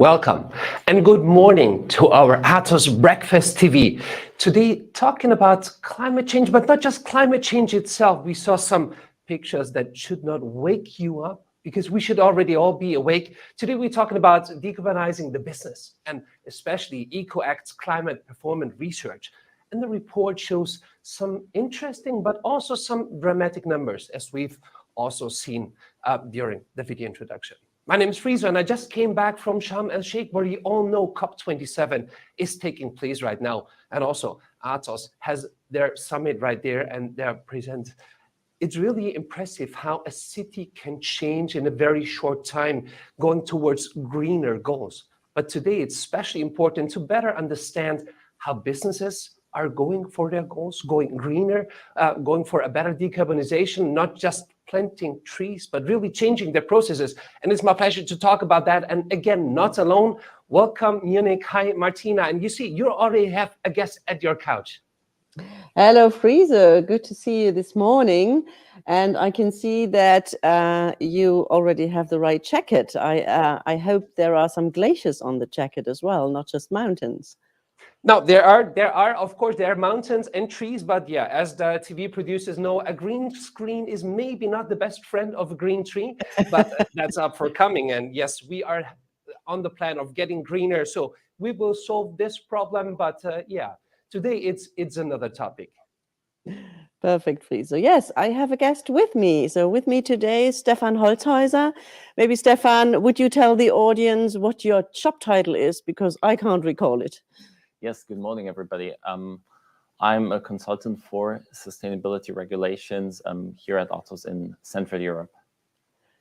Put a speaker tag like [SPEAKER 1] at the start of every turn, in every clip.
[SPEAKER 1] Welcome and good morning to our Atos Breakfast TV. Today, talking about climate change, but not just climate change itself. We saw some pictures that should not wake you up because we should already all be awake. Today, we're talking about decarbonizing the business and especially EcoAct's climate performance research. And the report shows some interesting, but also some dramatic numbers, as we've also seen during the video introduction. My name is Friso, and I just came back from Sharm el-Sheikh, where you all know COP27 is taking place right now. And also, Atos has their summit right there, and they're present. It's really impressive how a city can change in a very short time, going towards greener goals. But today, it's especially important to better understand how businesses are going for their goals, going greener, going for a better decarbonization, not just planting trees, but really changing their processes. And it's my pleasure to talk about that. And again, not alone. Welcome, Munich. Hi, Martina. And you see, you already have a guest at your couch.
[SPEAKER 2] Hello, Friso. Good to see you this morning. And I can see that you already have the right jacket. I hope there are some glaciers on the jacket as well, not just mountains.
[SPEAKER 1] Now, there are, of course, there are mountains and trees, but yeah, as the TV producers know, a green screen is maybe not the best friend of a green tree, but that's up for coming. And yes, we are on the plan of getting greener, so we will solve this problem. But yeah, today it's another topic.
[SPEAKER 2] Perfect, Friso. Yes, I have a guest with me. So with me today is Stefan Holzhäuser. Maybe, Stefan, would you tell the audience what your job title is? Because I can't recall it.
[SPEAKER 3] Yes, good morning, everybody. I'm a consultant for sustainability regulations here at Atos in Central Europe.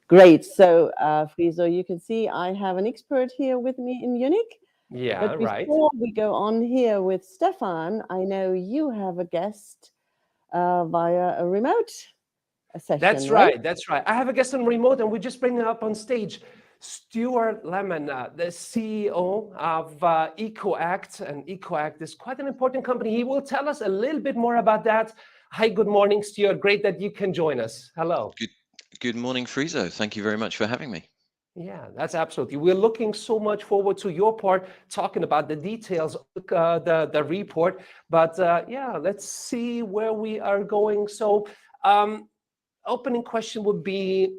[SPEAKER 2] Great. So, Friso, you can see I have an expert here with me in Munich.
[SPEAKER 1] Yeah,
[SPEAKER 2] but
[SPEAKER 1] right.
[SPEAKER 2] Before we go on here with Stefan, I know you have a guest via a remote session.
[SPEAKER 1] That's right. That's right. I have a guest on remote, and we just bring him up on stage. Stuart Lemon, the CEO of EcoAct, and EcoAct is quite an important company. He will tell us a little bit more about that. Hi, good morning, Stuart. Great that you can join us. Hello.
[SPEAKER 4] Good morning, Friso. Thank you very much for having me.
[SPEAKER 1] Yeah, that's absolutely. We're looking so much forward to your part, talking about the details of the report. But yeah, let's see where we are going. So opening question would be,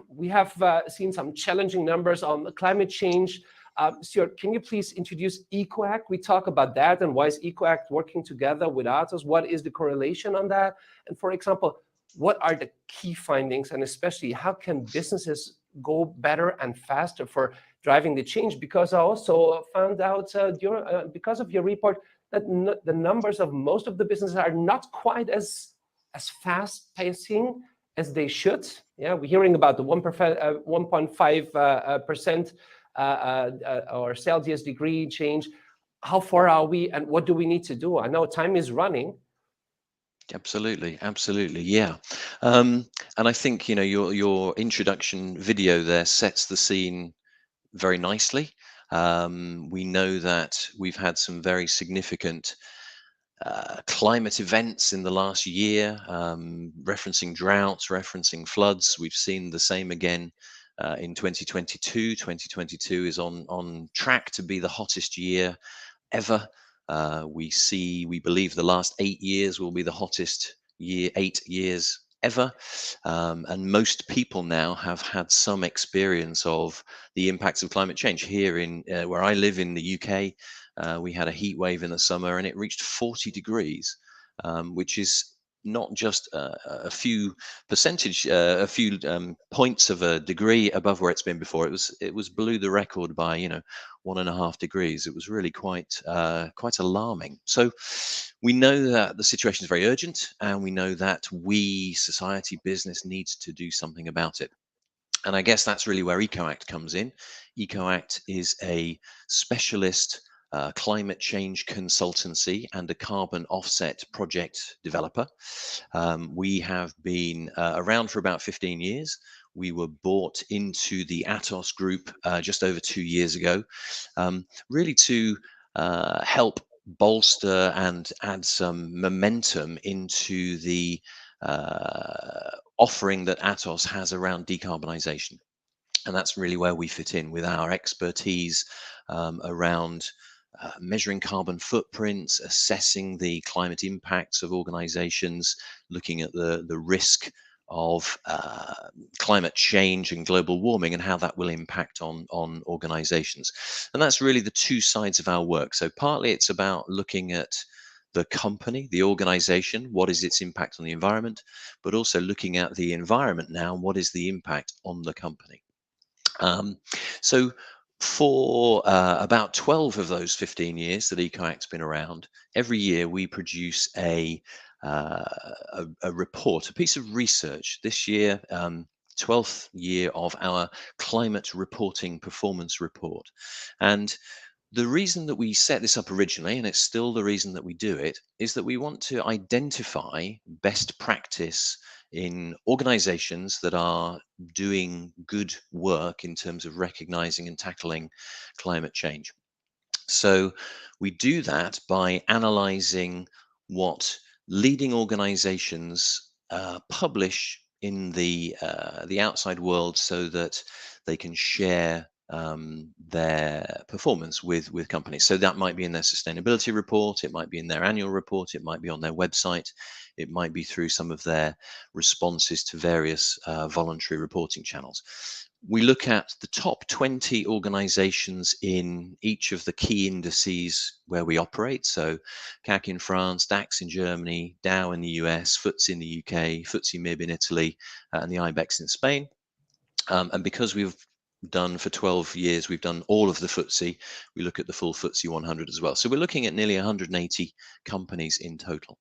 [SPEAKER 1] we have seen some challenging numbers on climate change. Stuart, can you please introduce EcoAct? We talk about that and why is EcoAct working together with Atos? What is the correlation on that? And for example, what are the key findings, and especially how can businesses go better and faster for driving the change? Because I also found out because of your report that the numbers of most of the businesses are not quite as fast pacing as they should. Yeah, we're hearing about the 1.5% or Celsius degree change. How far are we, and what do we need to do? I know time is running.
[SPEAKER 4] Absolutely, yeah. And I think your introduction video there sets the scene very nicely. We know that we've had some very significant climate events in the last year, referencing droughts, referencing floods. We've seen the same again in 2022. 2022 is on track to be the hottest year ever. We believe the last 8 years will be the hottest 8 years ever. And most people now have had some experience of the impacts of climate change. Here in where I live in the UK, we had a heat wave in the summer and it reached 40 degrees, which is not just a few points of a degree above where it's been before. It was blew the record by 1.5 degrees. It was really quite alarming. So we know that the situation is very urgent, and we know that we, society, business, needs to do something about it. And I guess that's really where EcoAct comes in. EcoAct is a specialist climate change consultancy and a carbon offset project developer. We have been around for about 15 years. We were bought into the Atos group just over 2 years ago, really to help bolster and add some momentum into the offering that Atos has around decarbonization. And that's really where we fit in with our expertise around measuring carbon footprints, assessing the climate impacts of organizations, looking at the risk of climate change and global warming and how that will impact on organizations. And that's really the two sides of our work. So partly it's about looking at the company, the organization, what is its impact on the environment, but also looking at the environment now, what is the impact on the company. So for about 12 of those 15 years that EcoAct's been around, every year we produce uh, a report, a piece of research. This year, 12th year of our climate reporting performance report. And the reason that we set this up originally, and it's still the reason that we do it, is that we want to identify best practice in organizations that are doing good work in terms of recognizing and tackling climate change. So we do that by analyzing what leading organizations publish in the outside world so that they can share their performance with companies. So that might be in their sustainability report, it might be in their annual report, it might be on their website, it might be through some of their responses to various voluntary reporting channels. We look at the top 20 organizations in each of the key indices where we operate. So CAC in France, DAX in Germany, Dow in the US, FTSE in the UK, FTSE MIB in Italy, and the IBEX in Spain. And because we've done for 12 years, we've done all of the FTSE, we look at the full FTSE 100 as well. So we're looking at nearly 180 companies in total.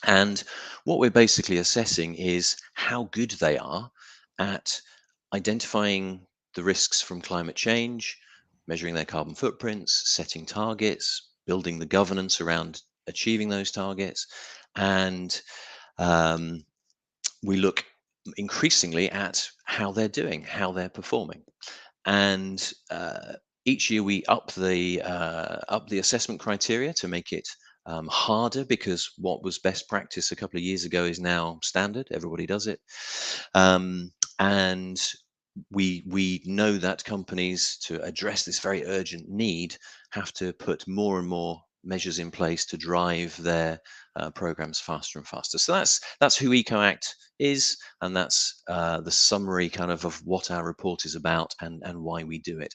[SPEAKER 4] And what we're basically assessing is how good they are at identifying the risks from climate change, measuring their carbon footprints, setting targets, building the governance around achieving those targets. And we look increasingly at how they're doing, how they're performing. And each year we up the assessment criteria to make it harder, because what was best practice a couple of years ago is now standard. Everybody does it. And we know that companies, to address this very urgent need, have to put more and more measures in place to drive their programs faster and faster. So that's who EcoAct is, and that's the summary kind of what our report is about and why we do it.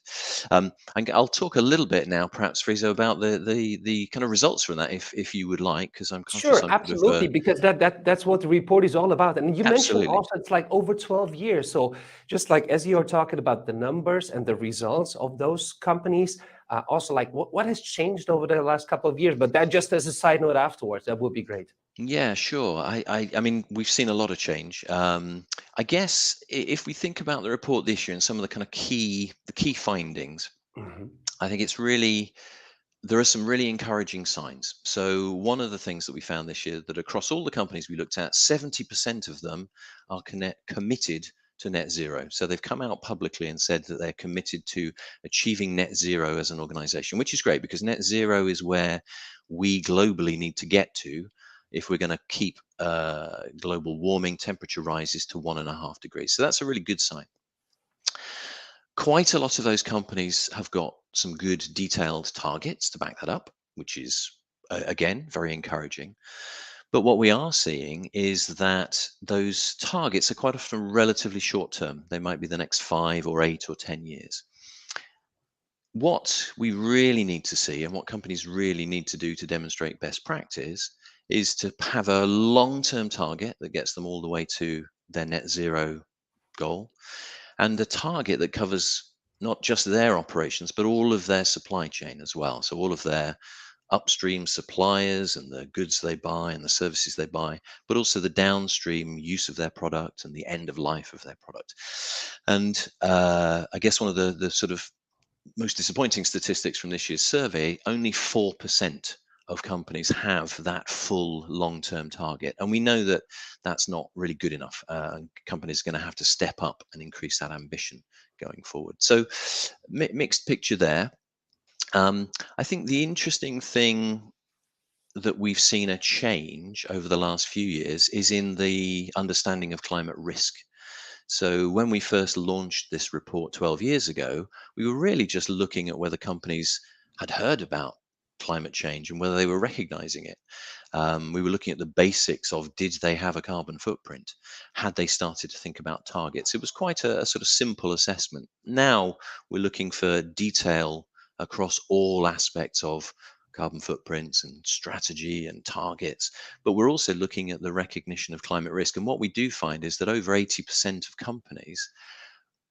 [SPEAKER 4] I'll talk a little bit now, perhaps, Friso, about the kind of results from that, if you would like, because I'm conscious
[SPEAKER 1] Sure,
[SPEAKER 4] I'm
[SPEAKER 1] absolutely, because that's what the report is all about. And you mentioned
[SPEAKER 4] Absolutely.
[SPEAKER 1] also it's like over 12 years. So just like as you're talking about the numbers and the results of those companies, also like what has changed over the last couple of years, but that just as a side note afterwards, that would be great.
[SPEAKER 4] Yeah, sure. I mean, we've seen a lot of change. I guess if we think about the report this year and some of the kind of key findings,
[SPEAKER 1] Mhm.
[SPEAKER 4] I think there are some really encouraging signs. So one of the things that we found this year, that across all the companies we looked at, 70% of them are committed to net zero. So they've come out publicly and said that they're committed to achieving net zero as an organization, which is great, because net zero is where we globally need to get to if we're going to keep global warming temperature rises to 1.5 degrees. So that's a really good sign. Quite a lot of those companies have got some good detailed targets to back that up, which is, again, very encouraging. But what we are seeing is that those targets are quite often relatively short term. They might be the next 5 or 8 or 10 years. What we really need to see, and what companies really need to do to demonstrate best practice, is to have a long-term target that gets them all the way to their net zero goal, and a target that covers not just their operations, but all of their supply chain as well. So all of their upstream suppliers and the goods they buy and the services they buy, but also the downstream use of their product and the end of life of their product. And I guess one of the sort of most disappointing statistics from this year's survey, only 4% of companies have that full long-term target. And we know that that's not really good enough. Companies are going to have to step up and increase that ambition going forward. So mixed picture there. I think the interesting thing that we've seen a change over the last few years is in the understanding of climate risk. So when we first launched this report 12 years ago, we were really just looking at whether companies had heard about climate change and whether they were recognizing it. We were looking at the basics of, did they have a carbon footprint? Had they started to think about targets? It was quite a sort of simple assessment. Now we're looking for detail across all aspects of carbon footprints and strategy and targets, but we're also looking at the recognition of climate risk. And what we do find is that over 80% of companies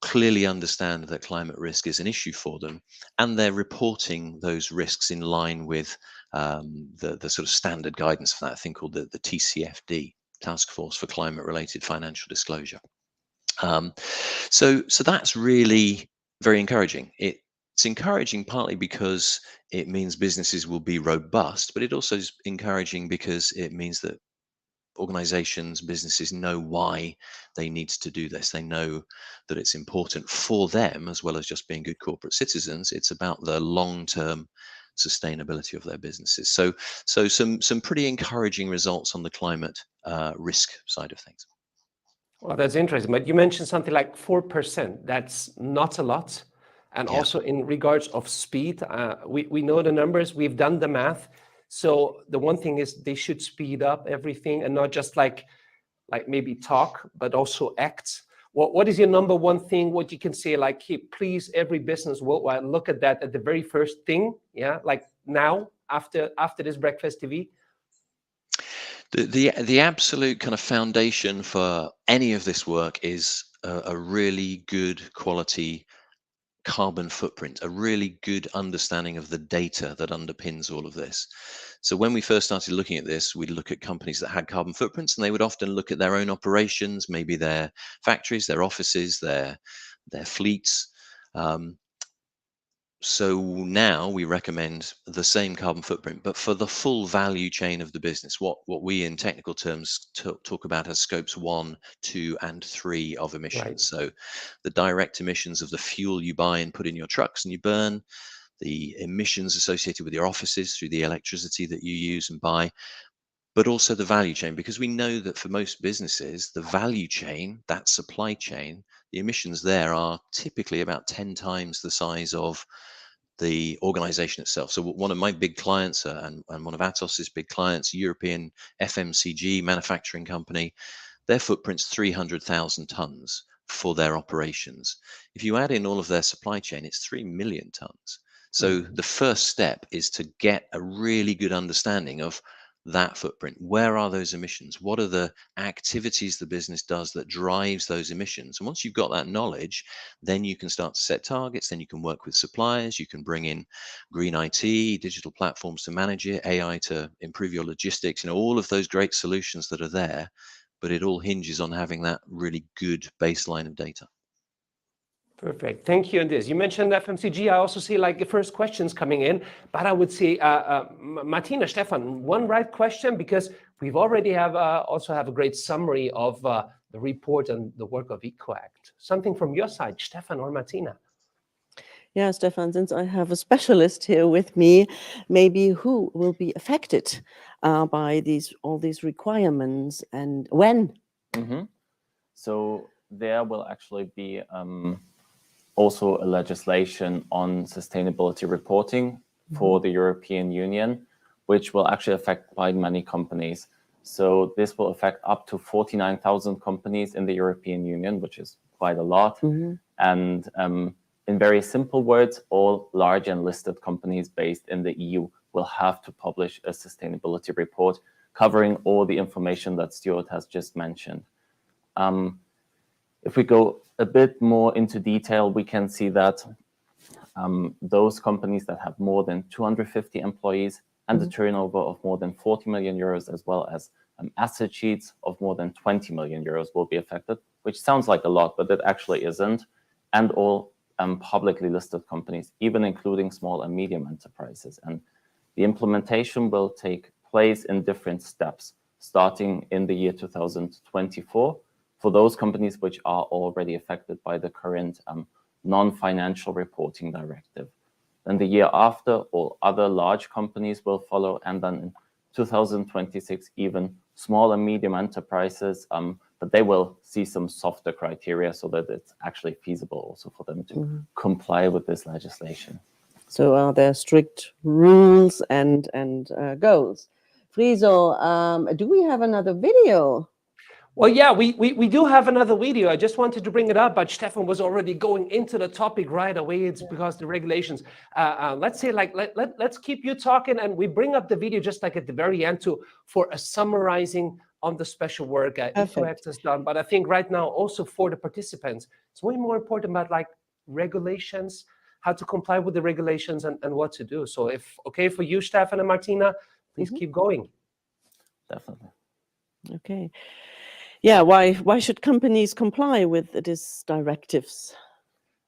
[SPEAKER 4] clearly understand that climate risk is an issue for them, and they're reporting those risks in line with the sort of standard guidance for that thing called the TCFD, Task Force for Climate Related Financial Disclosure. So that's really very encouraging. It's encouraging partly because it means businesses will be robust, but it also is encouraging because it means that organizations, businesses know why they need to do this. They know that it's important for them as well as just being good corporate citizens. It's about the long-term sustainability of their businesses. So some pretty encouraging results on the climate risk side of things.
[SPEAKER 1] Well, that's interesting. But you mentioned something like 4%. That's not a lot. And
[SPEAKER 4] Yeah.
[SPEAKER 1] also in regards of speed, we know the numbers, we've done the math. So the one thing is they should speed up everything and not just like maybe talk, but also act. What is your number one thing, what you can say, like, hey, please, every business worldwide, look at that at the very first thing, yeah, like now, after this Breakfast TV?
[SPEAKER 4] The absolute kind of foundation for any of this work is a really good quality carbon footprint, a really good understanding of the data that underpins all of this. So when we first started looking at this, we'd look at companies that had carbon footprints, and they would often look at their own operations, maybe their factories, their offices, their fleets. So now we recommend the same carbon footprint, but for the full value chain of the business, what we in technical terms talk about as scopes 1, 2, and 3 of emissions.
[SPEAKER 1] Right.
[SPEAKER 4] So the direct emissions of the fuel you buy and put in your trucks and you burn, the emissions associated with your offices through the electricity that you use and buy, but also the value chain, because we know that for most businesses, the value chain, that supply chain, the emissions there are typically about 10 times the size of the organization itself. So one of my big clients and one of Atos's big clients, European FMCG manufacturing company, their footprint's 300,000 tons for their operations. If you add in all of their supply chain, it's 3 million tons. So the first step is to get a really good understanding of that footprint. Where are those emissions? What are the activities the business does that drives those emissions? And once you've got that knowledge, then you can start to set targets. Then you can work with suppliers. You can bring in green IT, digital platforms to manage it, AI to improve your logistics, all of those great solutions that are there. But it all hinges on having that really good baseline of data.
[SPEAKER 1] Perfect. Thank you on this. You mentioned FMCG. I also see like the first questions coming in, but I would say, Martina, Stefan, one right question, because we've already also have a great summary of the report and the work of EcoAct. Something from your side, Stefan or Martina?
[SPEAKER 2] Yeah, Stefan, since I have a specialist here with me, maybe who will be affected by all these requirements and when?
[SPEAKER 3] Mm-hmm. So there will actually be also a legislation on sustainability reporting for the European Union, which will actually affect quite many companies. So this will affect up to 49,000 companies in the European Union, which is quite a lot. And in very simple words, all large and listed companies based in the EU will have to publish a sustainability report covering all the information that Stuart has just mentioned. If we go a bit more into detail, we can see that those companies that have more than 250 employees and a turnover of more than 40 million euros, as well as asset sheets of more than 20 million euros will be affected, which sounds like a lot, but it actually isn't. And all publicly listed companies, even including small and medium enterprises. And the implementation will take place in different steps, starting in the year 2024 for those companies which are already affected by the current non-financial reporting directive. Then the year after, all other large companies will follow, and then in 2026, even small and medium enterprises, but they will see some softer criteria so that it's actually feasible also for them to comply with this legislation.
[SPEAKER 2] So are there strict rules and goals? Friso, do we have another video?
[SPEAKER 1] Well, yeah, we do have another video. I just wanted to bring it up, but Stefan was already going into the topic right away. It's because the regulations. Let's say, like, let's keep you talking, and we bring up the video just like at the very end for a summarizing on the special work EcoAct's has done. But I think right now also for the participants, it's way more important about like regulations, how to comply with the regulations, and what to do. So if okay for you, Stefan and Martina, please keep going.
[SPEAKER 3] Definitely.
[SPEAKER 2] Okay. Yeah, why should companies comply with these directives?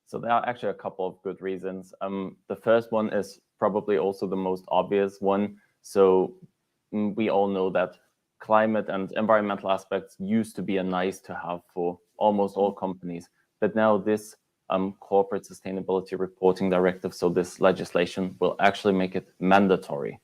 [SPEAKER 3] So there are actually a couple of good reasons. The first one is probably also the most obvious one. So we all know that climate and environmental aspects used to be a nice to have for almost all companies. But now this corporate sustainability reporting directive, so this legislation will actually make it mandatory.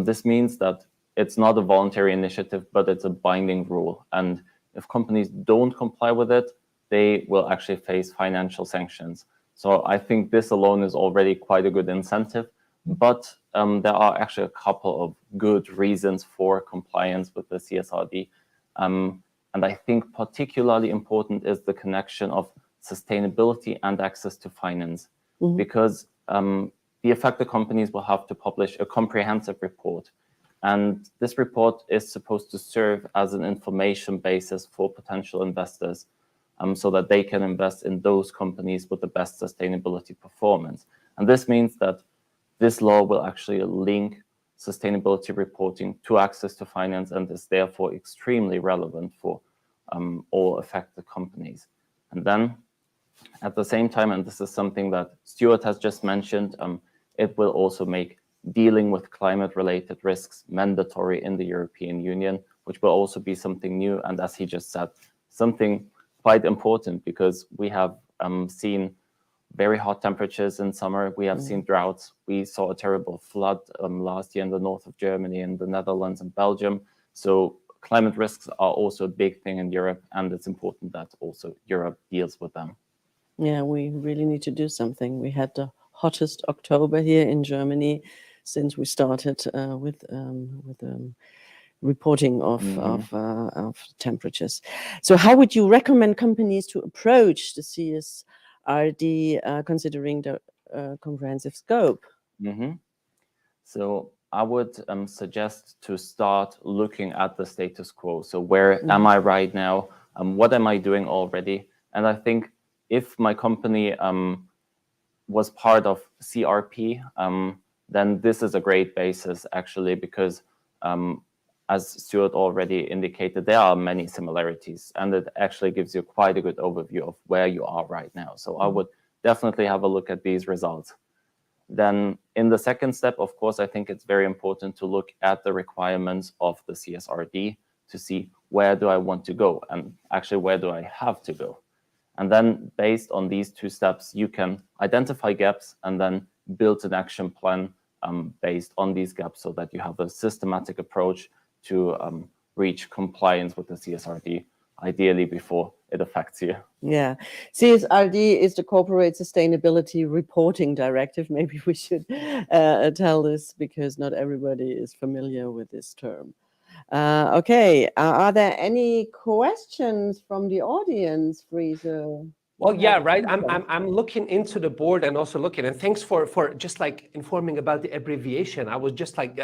[SPEAKER 3] This means that it's not a voluntary initiative, but it's a binding rule. And if companies don't comply with it, they will actually face financial sanctions. So I think this alone is already quite a good incentive. But there are actually a couple of good reasons for compliance with the CSRD. And I think particularly important is the connection of sustainability and access to finance, because the affected companies will have to publish a comprehensive report. And this report is supposed to serve as an information basis for potential investors, so that they can invest in those companies with the best sustainability performance. And this means that this law will actually link sustainability reporting to access to finance and is therefore extremely relevant for all affected companies. And then at the same time, and this is something that Stuart has just mentioned, it will also make dealing with climate-related risks mandatory in the European Union, which will also be something new. And as he just said, something quite important, because we have seen very hot temperatures in summer. We have seen droughts. We saw a terrible flood last year in the north of Germany, in the Netherlands and Belgium. So climate risks are also a big thing in Europe, and it's important that also Europe deals with them.
[SPEAKER 2] Yeah, we really need to do something. We had the hottest October here in Germany since we started with reporting of temperatures. So how would you recommend companies to approach the CSRD considering the comprehensive scope?
[SPEAKER 3] So I would suggest to start looking at the status quo. So where am I right now? What am I doing already? And I think if my company was part of CRP, then this is a great basis, actually, because as Stuart already indicated, there are many similarities, and it actually gives you quite a good overview of where you are right now. So I would definitely have a look at these results. Then in the second step, of course, I think it's very important to look at the requirements of the CSRD to see where do I want to go, and actually where do I have to go. And then based on these two steps, you can identify gaps and then build an action plan based on these gaps, so that you have a systematic approach to reach compliance with the CSRD, ideally before it affects you.
[SPEAKER 2] Yeah, CSRD is the Corporate Sustainability Reporting Directive. Maybe we should tell this, because not everybody is familiar with this term. Okay, are there any questions from the audience, Friso?
[SPEAKER 1] Well, yeah, right. I'm looking into the board and also looking, and thanks for just like informing about the abbreviation. I was just like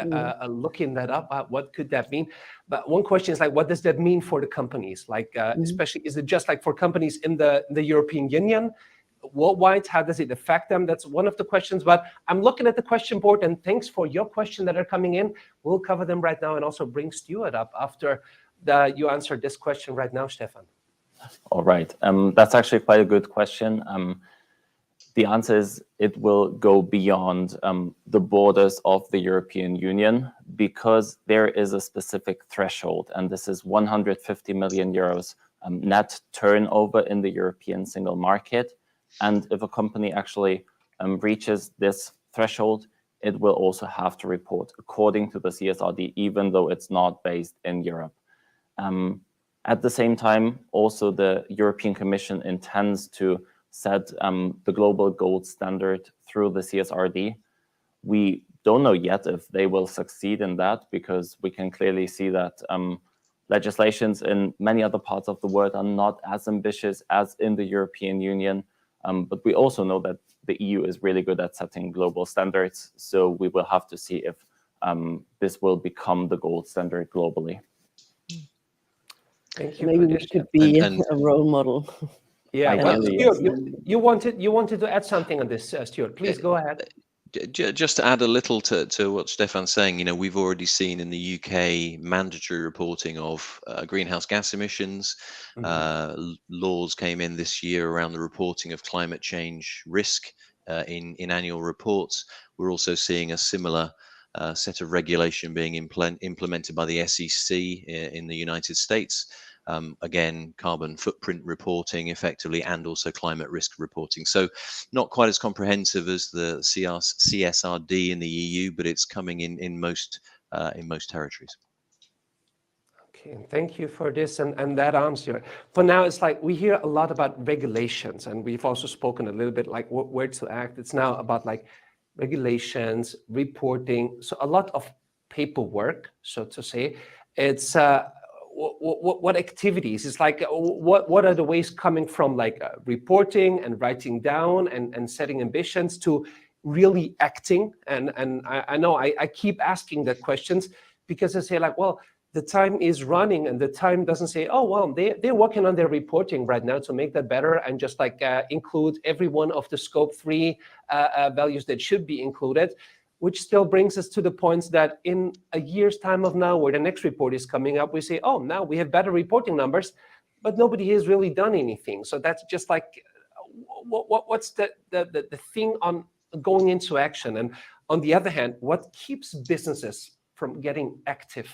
[SPEAKER 1] looking that up. What could that mean? But one question is like, what does that mean for the companies? Like, especially, is it just like for companies in the European Union, worldwide? How does it affect them? That's one of the questions. But I'm looking at the question board, and thanks for your question that are coming in. We'll cover them right now, and also bring Stuart up after you answer this question right now, Stefan.
[SPEAKER 3] All right. That's actually quite a good question. The answer is it will go beyond the borders of the European Union, because there is a specific threshold, and this is 150 million euros net turnover in the European single market. And if a company actually reaches this threshold, it will also have to report according to the CSRD, even though it's not based in Europe. At the same time, also the European Commission intends to set the global gold standard through the CSRD. We don't know yet if they will succeed in that, because we can clearly see that legislations in many other parts of the world are not as ambitious as in the European Union. But we also know that the EU is really good at setting global standards. So we will have to see if this will become the gold standard globally.
[SPEAKER 1] Thank you.
[SPEAKER 2] Maybe we could be
[SPEAKER 4] And
[SPEAKER 2] a role model.
[SPEAKER 1] Yeah, well,
[SPEAKER 3] Ideally,
[SPEAKER 1] Stuart, you wanted to add something on this, Stuart. Please go ahead.
[SPEAKER 4] Just to add a little to what Stefan's saying, you know, we've already seen in the UK mandatory reporting of greenhouse gas emissions. Laws came in this year around the reporting of climate change risk in annual reports. We're also seeing a similar set of regulation being implemented by the SEC in the United States. Again, carbon footprint reporting effectively, and also climate risk reporting. So not quite as comprehensive as the CSRD in the EU, but it's coming in most territories.
[SPEAKER 1] Okay, thank you for this and that answer. For now, it's like we hear a lot about regulations, and we've also spoken a little bit like where to act. It's now about like regulations, reporting, so a lot of paperwork, so to say. It's what activities? It's like what are the ways coming from like reporting and writing down and setting ambitions to really acting? And I know I keep asking the questions because I say like, well, the time is running, and the time doesn't say, oh, well, they're working on their reporting right now to make that better and just like include every one of the scope 3 values that should be included, which still brings us to the points that in a year's time of now, where the next report is coming up, we say, oh, now we have better reporting numbers, but nobody has really done anything. So that's just like, what's the thing on going into action? And on the other hand, what keeps businesses from getting active?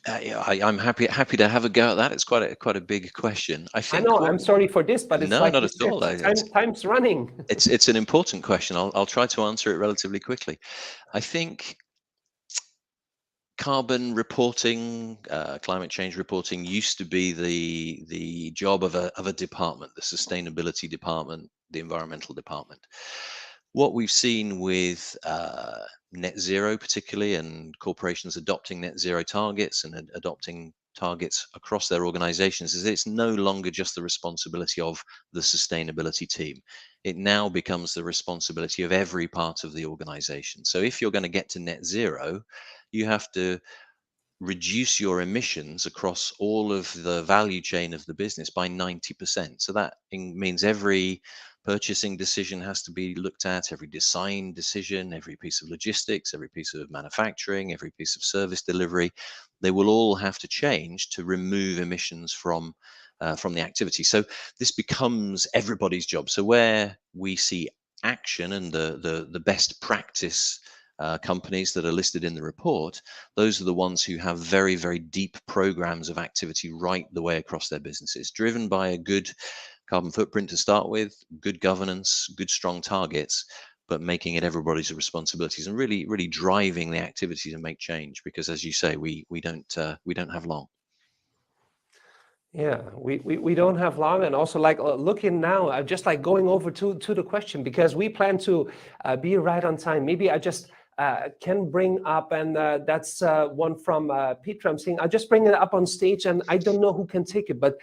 [SPEAKER 4] I'm happy to have a go at that. It's quite a big question. I think.
[SPEAKER 1] I know. I'm sorry for this, but it's
[SPEAKER 4] no,
[SPEAKER 1] like
[SPEAKER 4] not at all.
[SPEAKER 1] Time's running.
[SPEAKER 4] It's an important question. I'll try to answer it relatively quickly. I think carbon reporting, climate change reporting used to be the job of a department, the sustainability department, the environmental department. What we've seen with net zero, particularly, and corporations adopting net zero targets and adopting targets across their organizations, is it's no longer just the responsibility of the sustainability team. It now becomes the responsibility of every part of the organization. So if you're going to get to net zero, you have to reduce your emissions across all of the value chain of the business by 90%. So that means every purchasing decision has to be looked at, every design decision, every piece of logistics, every piece of manufacturing, every piece of service delivery. They will all have to change to remove emissions from the activity. So this becomes everybody's job. So where we see action and the best practice companies that are listed in the report, those are the ones who have very, very deep programs of activity right the way across their businesses, driven by a good carbon footprint to start with, good governance, good strong targets, but making it everybody's responsibilities and really driving the activity to make change. Because as you say, we don't have long.
[SPEAKER 1] Yeah, we don't have long, and also like looking now, just like going over to the question, because we plan to be right on time. Maybe I just can bring up, and that's one from Peter. I'm saying I'll just bring it up on stage, and I don't know who can take it, but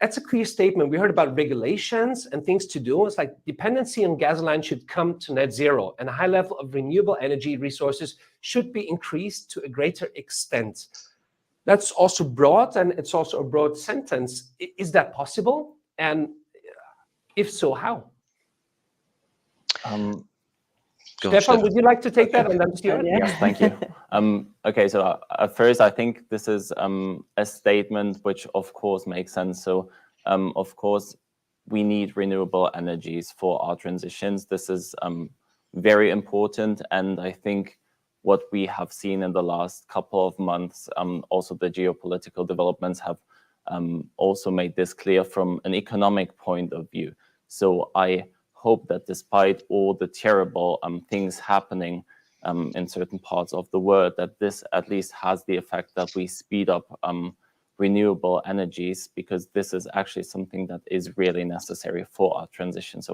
[SPEAKER 1] that's a clear statement. We heard about regulations and things to do. It's like dependency on gasoline should come to net zero, and a high level of renewable energy resources should be increased to a greater extent. That's also broad, and it's also a broad sentence. Is that possible? And if so, how? Stefan, would you like to take that? And then Stuart?
[SPEAKER 3] Yes, thank you. Okay, so at first, I think this is a statement which, of course, makes sense. So, of course, we need renewable energies for our transitions. This is very important. And I think what we have seen in the last couple of months, also the geopolitical developments have also made this clear from an economic point of view. So I hope that despite all the terrible things happening in certain parts of the world, that this at least has the effect that we speed up renewable energies, because this is actually something that is really necessary for our transition. So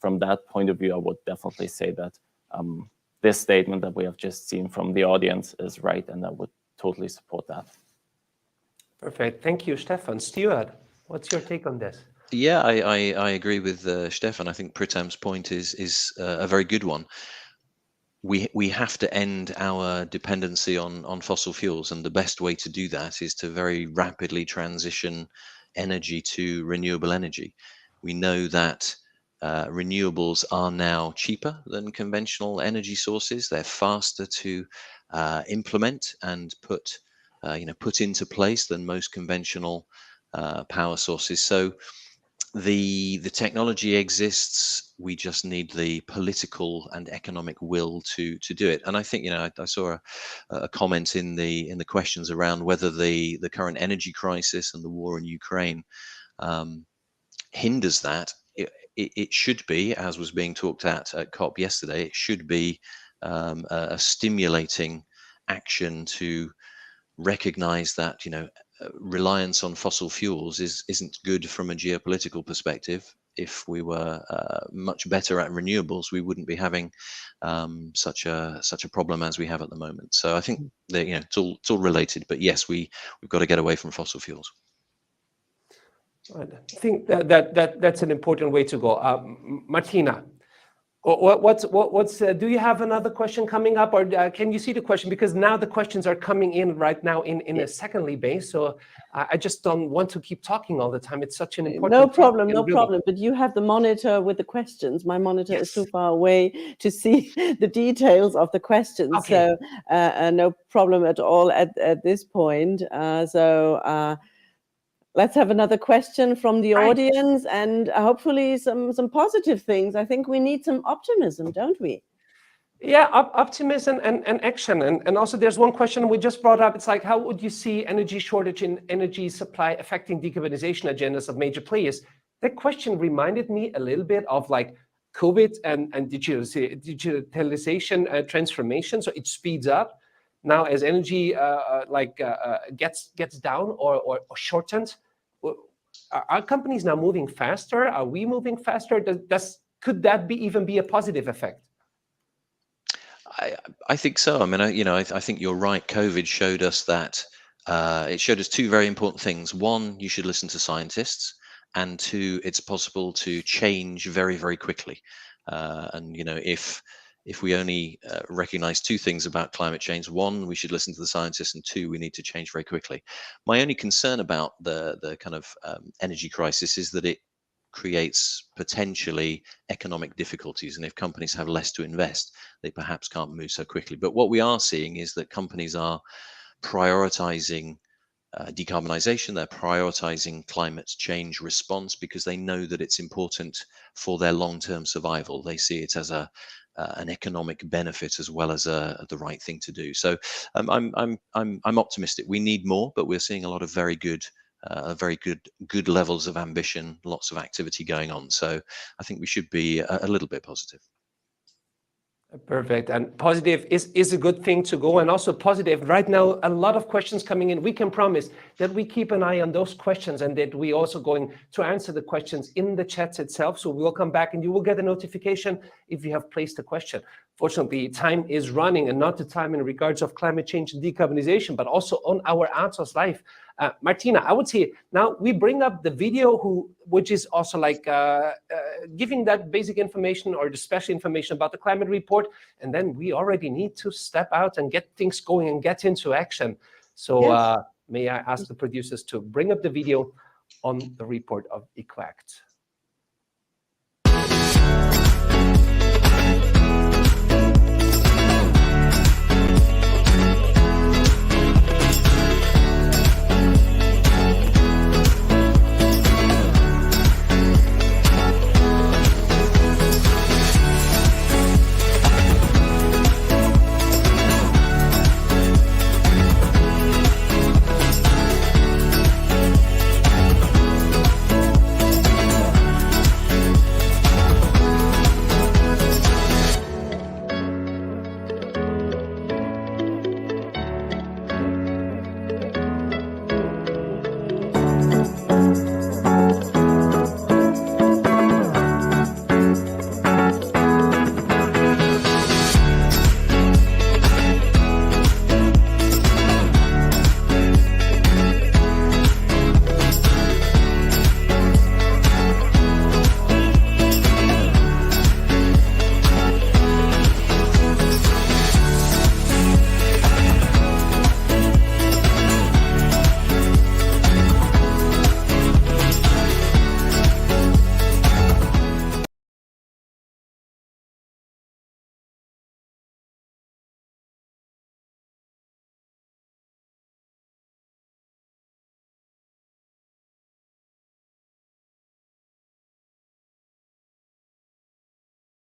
[SPEAKER 3] from that point of view, I would definitely say that this statement that we have just seen from the audience is right, and I would totally support that.
[SPEAKER 1] Perfect. Thank you, Stefan. Stuart, what's your take on this?
[SPEAKER 4] Yeah, I agree with Stefan. I think Pritam's point is a very good one. We have to end our dependency on fossil fuels, and the best way to do that is to very rapidly transition energy to renewable energy. We know that renewables are now cheaper than conventional energy sources. They're faster to implement and put into place than most conventional power sources. So the technology exists. We just need the political and economic will to do it. And I think, I saw a comment in the questions around whether the current energy crisis and the war in Ukraine hinders that. It should be, as was being talked at COP yesterday, it should be a stimulating action to recognize that reliance on fossil fuels isn't good from a geopolitical perspective. If we were much better at renewables, we wouldn't be having such a problem as we have at the moment. So I think that it's all related. But yes, we've got to get away from fossil fuels.
[SPEAKER 1] I think that's an important way to go. Martina, what's do you have another question coming up, or can you see the question? Because now the questions are coming in right now in a secondly base. So I just don't want to keep talking all the time. It's such an important
[SPEAKER 2] No problem,
[SPEAKER 1] topic,
[SPEAKER 2] no problem. But you have the monitor with the questions. My monitor is too far away to see the details of the questions.
[SPEAKER 1] Okay.
[SPEAKER 2] So no problem at all at this point. Let's have another question from the audience, and hopefully some positive things. I think we need some optimism, don't we?
[SPEAKER 1] Yeah, optimism and action. And also there's one question we just brought up. It's like, how would you see energy shortage and energy supply affecting decarbonization agendas of major players? That question reminded me a little bit of like COVID and digitalization transformation. So it speeds up. Now as energy gets down or shortened, are companies now moving faster? Are we moving faster? Could that even be a positive effect?
[SPEAKER 4] I think so. I mean, I think you're right. COVID showed us that it showed us two very important things. One, you should listen to scientists, and two, it's possible to change very, very quickly. And if we only recognize two things about climate change: one, we should listen to the scientists, and two, we need to change very quickly. My only concern about the kind of energy crisis is that it creates potentially economic difficulties, and if companies have less to invest, they perhaps can't move so quickly. But what we are seeing is that companies are prioritizing decarbonization, they're prioritizing climate change response because they know that it's important for their long-term survival. They see it as an economic benefit as well as the right thing to do. So I'm optimistic. We need more, but we're seeing a lot of very good levels of ambition, lots of activity going on. So I think we should be a little bit positive.
[SPEAKER 1] Perfect. And positive is a good thing to go. And also positive, right now, a lot of questions coming in. We can promise that we keep an eye on those questions and that we also going to answer the questions in the chat itself. So we'll come back and you will get a notification if you have placed a question. Fortunately, time is running, and not the time in regards of climate change and decarbonization, but also on our Atos life. Martina, I would say now we bring up the video which is also like giving that basic information or the special information about the climate report. And then we already need to step out and get things going and get into action. So
[SPEAKER 2] Yes.
[SPEAKER 1] may I ask the producers to bring up the video on the report of EcoAct.